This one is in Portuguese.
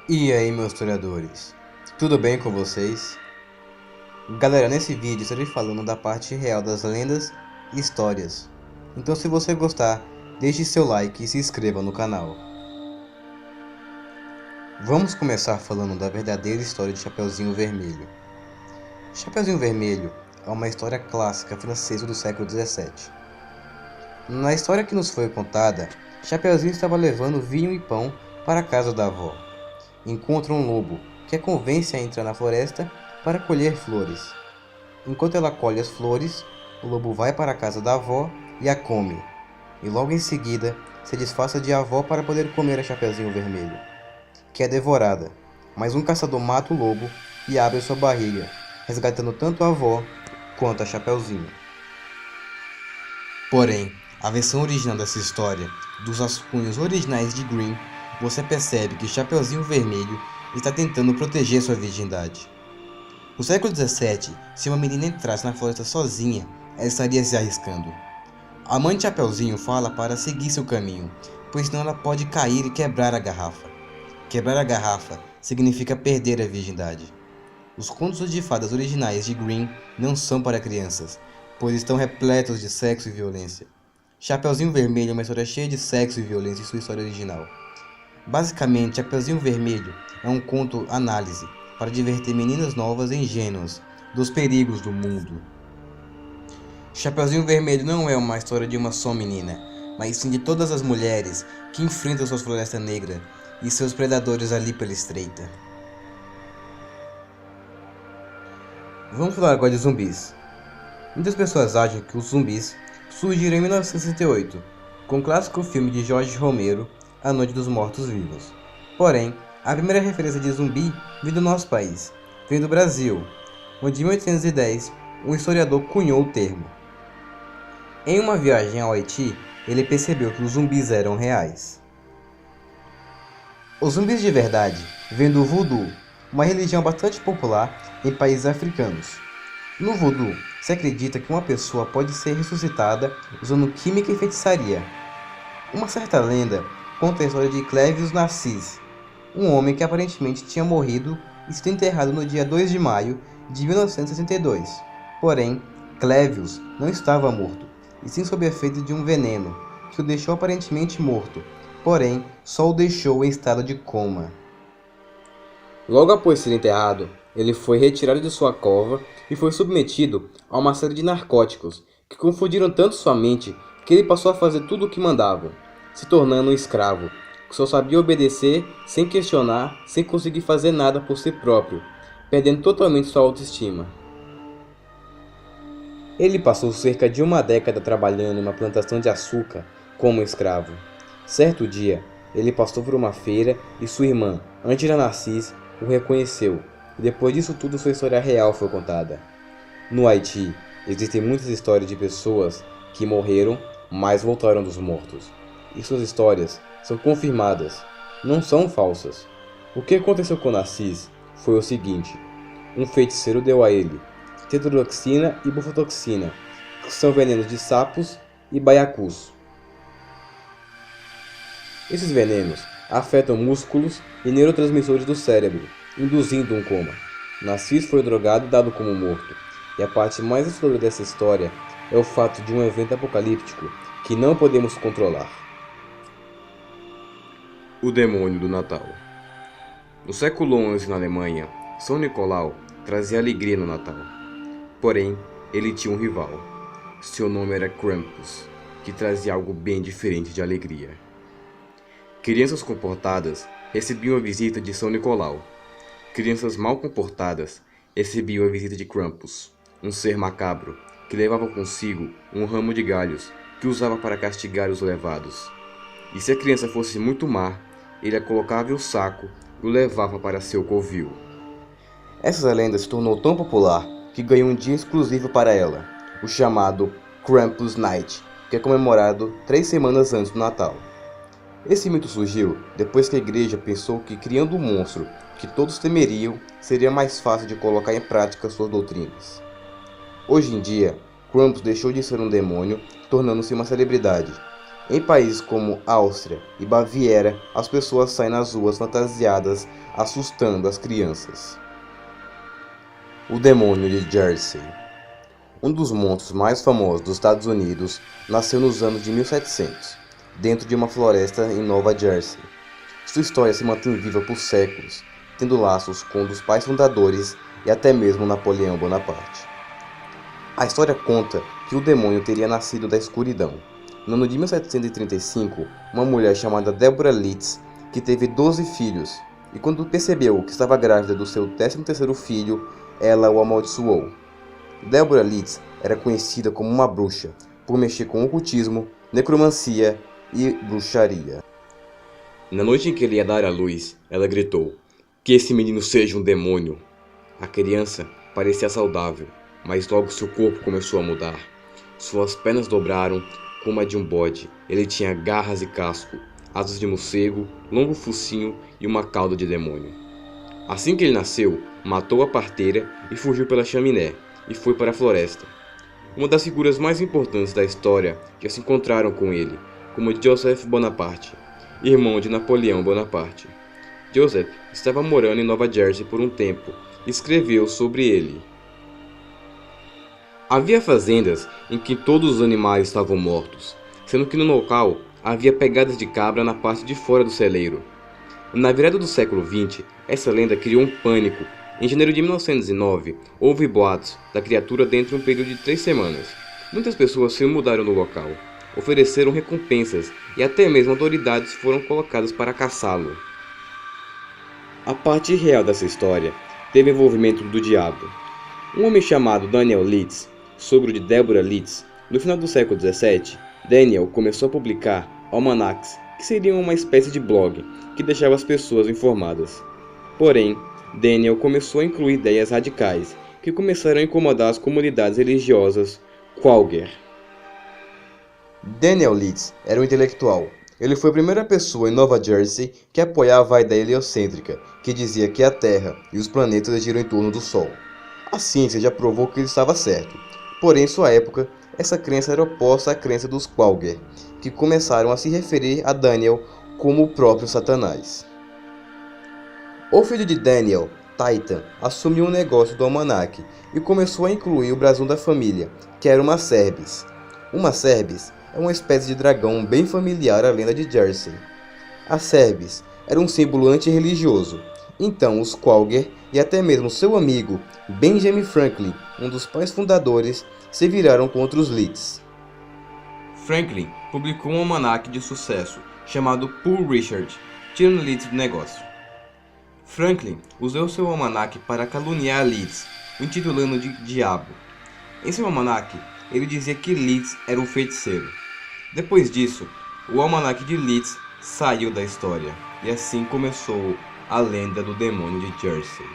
E aí, meus historiadores, tudo bem com vocês? Galera, nesse vídeo estarei falando da parte real das lendas e histórias. Então, se você gostar, deixe seu like e se inscreva no canal. Vamos começar falando da verdadeira história de Chapeuzinho Vermelho. Chapeuzinho Vermelho é uma história clássica francesa do século XVII. Na história que nos foi contada, Chapeuzinho estava levando vinho e pão para a casa da avó. Encontra um lobo, que a convence a entrar na floresta para colher flores. Enquanto ela colhe as flores, o lobo vai para a casa da avó e a come. E logo em seguida, se disfarça de avó para poder comer a Chapeuzinho Vermelho, que é devorada. Mas um caçador mata o lobo e abre sua barriga, resgatando tanto a avó quanto a Chapeuzinho. Porém, a versão original dessa história, dos rascunhos originais de Grimm, você percebe que Chapeuzinho Vermelho está tentando proteger sua virgindade. No século XVII, se uma menina entrasse na floresta sozinha, ela estaria se arriscando. A mãe de Chapeuzinho fala para seguir seu caminho, pois senão ela pode cair e quebrar a garrafa. Quebrar a garrafa significa perder a virgindade. Os contos de fadas originais de Grimm não são para crianças, pois estão repletos de sexo e violência. Chapeuzinho Vermelho é uma história cheia de sexo e violência em sua história original. Basicamente, Chapeuzinho Vermelho é um conto análise para divertir meninas novas e ingênuas dos perigos do mundo. Chapeuzinho Vermelho não é uma história de uma só menina, mas sim de todas as mulheres que enfrentam sua floresta negra e seus predadores ali pela estreita. Vamos falar agora de zumbis. Muitas pessoas acham que os zumbis surgiram em 1968, com o clássico filme de Jorge Romero, A Noite dos Mortos-Vivos. Porém, a primeira referência de zumbi vem do nosso país, vem do Brasil, onde em 1810 um historiador cunhou o termo. Em uma viagem ao Haiti, ele percebeu que os zumbis eram reais. Os zumbis de verdade vêm do voodoo, uma religião bastante popular em países africanos. No voodoo, se acredita que uma pessoa pode ser ressuscitada usando química e feitiçaria. Uma certa lenda conta a história de Clévius Narcisse, um homem que aparentemente tinha morrido e sido enterrado no dia 2 de maio de 1962. Porém, Clévius não estava morto, e sim sob efeito de um veneno, que o deixou aparentemente morto, porém só o deixou em estado de coma. Logo após ser enterrado, ele foi retirado de sua cova e foi submetido a uma série de narcóticos que confundiram tanto sua mente que ele passou a fazer tudo o que mandavam, se tornando um escravo, que só sabia obedecer sem questionar, sem conseguir fazer nada por si próprio, perdendo totalmente sua autoestima. Ele passou cerca de uma década trabalhando em uma plantação de açúcar como escravo. Certo dia, ele passou por uma feira e sua irmã, Angela Narcisse, o reconheceu, e depois disso tudo sua história real foi contada. No Haiti, existem muitas histórias de pessoas que morreram, mas voltaram dos mortos. E suas histórias são confirmadas, não são falsas. O que aconteceu com Narcisse foi o seguinte: um feiticeiro deu a ele tetrodotoxina e bufotoxina, que são venenos de sapos e baiacus. Esses venenos afetam músculos e neurotransmissores do cérebro, induzindo um coma. Narcisse foi drogado e dado como morto. E a parte mais assustadora dessa história é o fato de um evento apocalíptico que não podemos controlar. O demônio do Natal. No século XI, na Alemanha, São Nicolau trazia alegria no Natal. Porém, ele tinha um rival. Seu nome era Krampus, que trazia algo bem diferente de alegria. Crianças comportadas recebiam a visita de São Nicolau. Crianças mal comportadas recebiam a visita de Krampus, um ser macabro que levava consigo um ramo de galhos que usava para castigar os levados. E se a criança fosse muito má, ele a colocava em um saco e o levava para seu covil. Essa lenda se tornou tão popular que ganhou um dia exclusivo para ela, o chamado Krampus Night, que é comemorado 3 semanas antes do Natal. Esse mito surgiu depois que a igreja pensou que, criando um monstro que todos temeriam, seria mais fácil de colocar em prática suas doutrinas. Hoje em dia, Krampus deixou de ser um demônio, tornando-se uma celebridade, Em países como Áustria e Baviera, as pessoas saem nas ruas fantasiadas, assustando as crianças. O demônio de Jersey. Um dos monstros mais famosos dos Estados Unidos nasceu nos anos de 1700, dentro de uma floresta em Nova Jersey. Sua história se mantém viva por séculos, tendo laços com um dos pais fundadores e até mesmo Napoleão Bonaparte. A história conta que o demônio teria nascido da escuridão. No ano de 1735, uma mulher chamada Deborah Litz, que teve 12 filhos, e quando percebeu que estava grávida do seu 13º filho, ela o amaldiçoou. Deborah Litz era conhecida como uma bruxa, por mexer com ocultismo, necromancia e bruxaria. Na noite em que ele ia dar à luz, ela gritou: "Que esse menino seja um demônio!" A criança parecia saudável, mas logo seu corpo começou a mudar. Suas pernas dobraram como a de um bode. Ele tinha garras e casco, asas de morcego, longo focinho e uma cauda de demônio. Assim que ele nasceu, matou a parteira e fugiu pela chaminé, e foi para a floresta. Uma das figuras mais importantes da história já se encontraram com ele, como Joseph Bonaparte, irmão de Napoleão Bonaparte. Joseph estava morando em Nova Jersey por um tempo e escreveu sobre ele. Havia fazendas em que todos os animais estavam mortos, sendo que no local havia pegadas de cabra na parte de fora do celeiro. Na virada do século XX, essa lenda criou um pânico. Em janeiro de 1909, houve boatos da criatura dentro de um período de 3 semanas. Muitas pessoas se mudaram do local, ofereceram recompensas e até mesmo autoridades foram colocadas para caçá-lo. A parte real dessa história teve envolvimento do diabo. Um homem chamado Daniel Litz, sogro de Deborah Litz, no final do século XVII, Daniel começou a publicar almanacs, que seriam uma espécie de blog que deixava as pessoas informadas. Porém, Daniel começou a incluir ideias radicais que começaram a incomodar as comunidades religiosas Quaker. Daniel Litz era um intelectual. Ele foi a primeira pessoa em Nova Jersey que apoiava a ideia heliocêntrica, que dizia que a Terra e os planetas giram em torno do Sol. A ciência já provou que ele estava certo, porém em sua época, essa crença era oposta à crença dos Quaker, que começaram a se referir a Daniel como o próprio Satanás. O filho de Daniel, Titan, assumiu o negócio do almanaque e começou a incluir o brasão da família, que era uma Cerbis. Uma Cerbis é uma espécie de dragão bem familiar à lenda de Jersey. A Cerbis era um símbolo antirreligioso, então os Quaker e até mesmo seu amigo Benjamin Franklin, um dos pais fundadores, se viraram contra os Litz. Franklin publicou um almanaque de sucesso chamado Poor Richard, tirando Litz do negócio. Franklin usou seu almanaque para caluniar Litz, o intitulando de Diabo. Em seu almanaque, ele dizia que Litz era um feiticeiro. Depois disso, o almanaque de Litz saiu da história, e assim começou a lenda do demônio de Jersey.